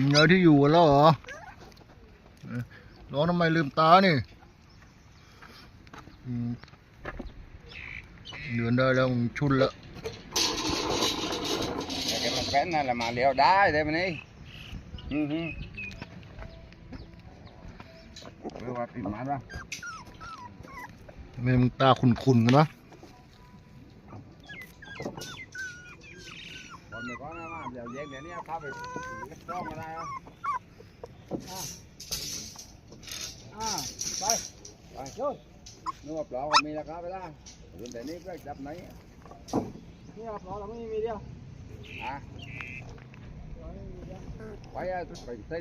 เงยที่อยู่แล้วเหรอร้องทำไมลืมตานี่เดือนได้แล้วชุนละcái mặt vén này là mà liều đá đây mình điไม่ว่าติดมันป่ะไม่มึงตาขุ่นๆกันนะคนไม่cóนะมาเดี๋ยวเย็นเดี๋ยวนี้เข้าไปซ่อมมาได้แล้วไปช่วยนึกว่าปลาก็มีราคาไปได้รุ่นแต่นี้ก็จับไหนนี่ปลาเราไม่มีเดียวไปไปเต้